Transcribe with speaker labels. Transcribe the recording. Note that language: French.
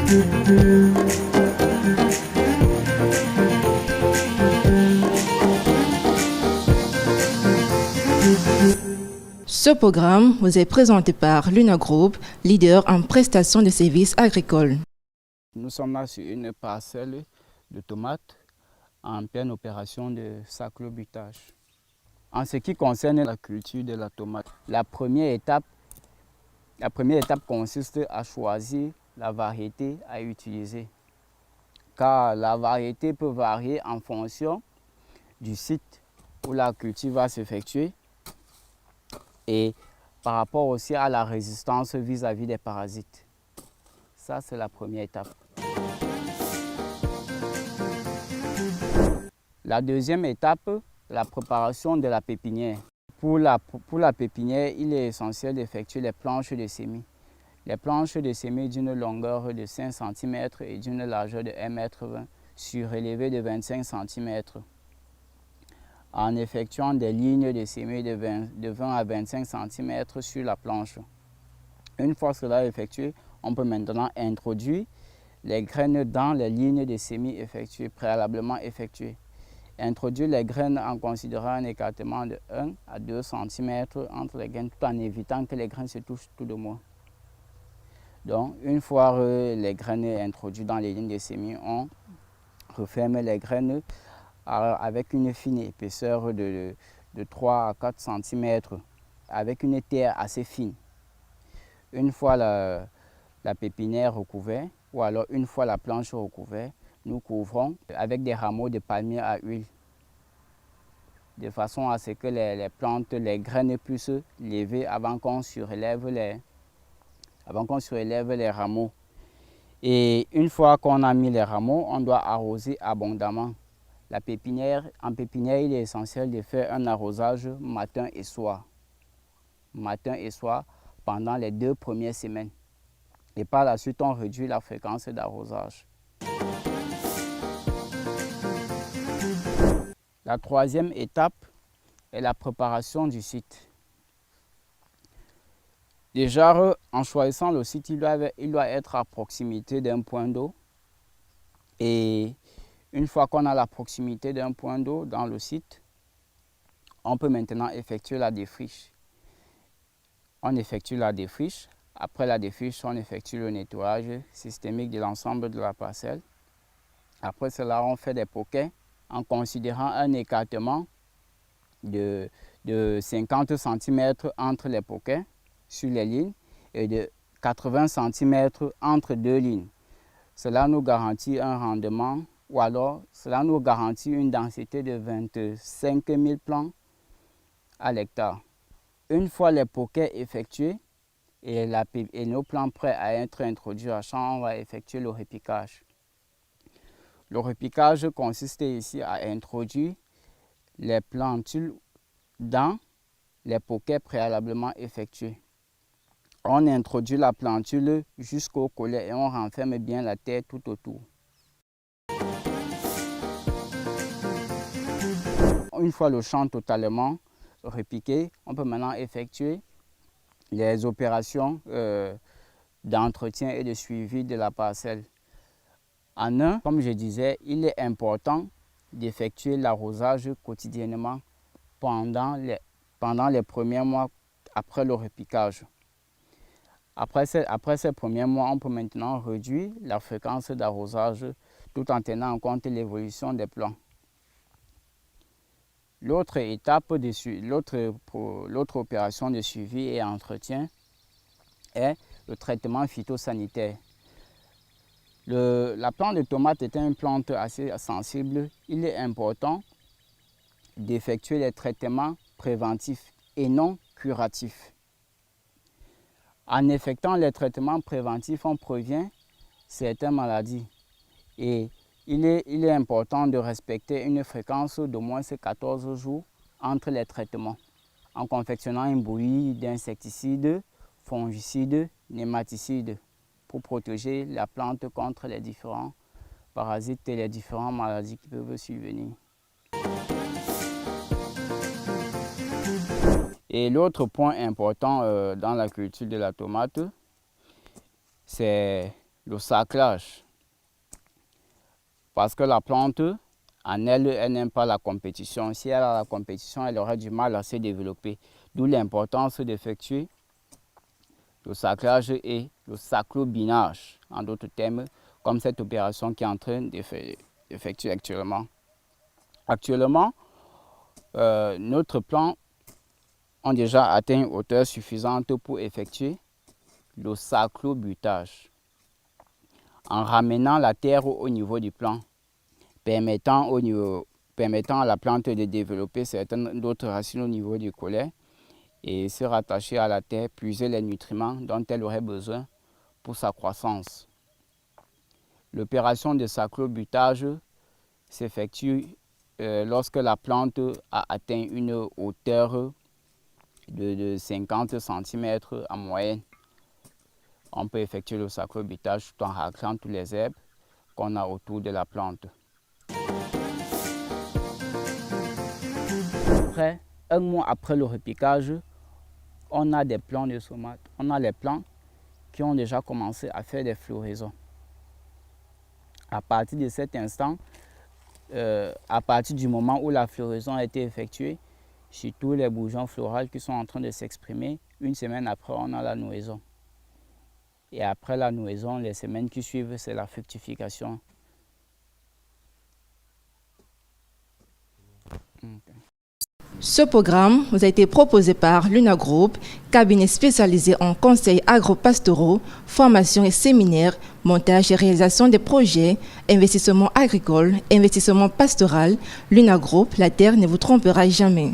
Speaker 1: Ce programme vous est présenté par Luna Group, leader en prestation de services agricoles.
Speaker 2: Nous sommes là sur une parcelle de tomates en pleine opération de saclobutage. En ce qui concerne la culture de la tomate, la première étape consiste à choisir la variété à utiliser. Car la variété peut varier en fonction du site où la culture va s'effectuer et par rapport aussi à la résistance vis-à-vis des parasites. Ça, c'est la première étape. La deuxième étape, la préparation de la pépinière. Pour la pépinière, il est essentiel d'effectuer les planches de semis. Les planches de semis d'une longueur de 5 cm et d'une largeur de 1,20 m surélevées de 25 cm. En effectuant des lignes de semis de 20 à 25 cm sur la planche. Une fois cela effectué, on peut maintenant introduire les graines dans les lignes de semis préalablement effectuées. Introduire les graines en considérant un écartement de 1 à 2 cm entre les graines tout en évitant que les graines se touchent tout de moins. Donc, une fois les graines introduites dans les lignes de semis, on referme les graines avec une fine épaisseur de 3 à 4 cm avec une terre assez fine. Une fois la pépinière recouverte ou alors une fois la planche recouverte, nous couvrons avec des rameaux de palmier à huile de façon à ce que les plantes, les graines puissent lever avant qu'on surélève les rameaux. Et une fois qu'on a mis les rameaux, on doit arroser abondamment. En pépinière, il est essentiel de faire un arrosage matin et soir. Matin et soir pendant les 2 premières semaines. Et par la suite, on réduit la fréquence d'arrosage. La troisième étape est la préparation du site. Déjà, en choisissant le site, il doit être à proximité d'un point d'eau. Et une fois qu'on a la proximité d'un point d'eau dans le site, on peut maintenant effectuer la défriche. On effectue la défriche. Après la défriche, on effectue le nettoyage systémique de l'ensemble de la parcelle. Après cela, on fait des poquets en considérant un écartement de 50 cm entre les poquets sur les lignes et de 80 cm entre 2 lignes. Cela nous garantit un rendement ou alors cela nous garantit une densité de 25 000 plants à l'hectare. Une fois les poquets effectués et nos plants prêts à être introduits à champ, on va effectuer le repiquage. Le repiquage consiste ici à introduire les plantules dans les poquets préalablement effectués. On introduit la plantule jusqu'au collet et on renferme bien la terre tout autour. Une fois le champ totalement repiqué, on peut maintenant effectuer les opérations d'entretien et de suivi de la parcelle. Comme je disais, il est important d'effectuer l'arrosage quotidiennement pendant les premiers mois après le repiquage. Après ces premiers mois, on peut maintenant réduire la fréquence d'arrosage tout en tenant en compte l'évolution des plants. L'autre opération de suivi et entretien est le traitement phytosanitaire. La plante de tomate est une plante assez sensible. Il est important d'effectuer les traitements préventifs et non curatifs. En effectuant les traitements préventifs, on prévient certaines maladies. Et il est important de respecter une fréquence d'au moins 14 jours entre les traitements, en confectionnant une bouillie d'insecticides, fongicides, nématicides, pour protéger la plante contre les différents parasites et les différentes maladies qui peuvent survenir. Et l'autre point important dans la culture de la tomate, c'est le saclage. Parce que la plante, en elle, elle n'aime pas la compétition. Si elle a la compétition, elle aura du mal à se développer. D'où l'importance d'effectuer le saclage et le saclobinage, en d'autres termes, comme cette opération qui est en train d'effectuer actuellement. Actuellement, notre plants ont déjà atteint une hauteur suffisante pour effectuer le saclobutage, en ramenant la terre au niveau du plant, permettant à la plante de développer certaines d'autres racines au niveau du collet et se rattacher à la terre, puiser les nutriments dont elle aurait besoin pour sa croissance. L'opération de saclobutage s'effectue lorsque la plante a atteint une hauteur de 50 cm en moyenne. On peut effectuer le saclobutage tout en raclant tous les herbes qu'on a autour de la plante. Après, un mois après le repiquage, on a des plants de tomates. On a les plants qui ont déjà commencé à faire des floraisons. À partir de cet instant, à partir du moment où la floraison a été effectuée, sur tous les bourgeons floraux qui sont en train de s'exprimer, une semaine après, on a la nouaison. Et après la nouaison, les semaines qui suivent, c'est la fructification.
Speaker 1: Ce programme vous a été proposé par Luna Group, cabinet spécialisé en conseils agro-pastoraux, formation et séminaires, montage et réalisation des projets, investissement agricole, investissement pastoral. Luna Group, la terre ne vous trompera jamais.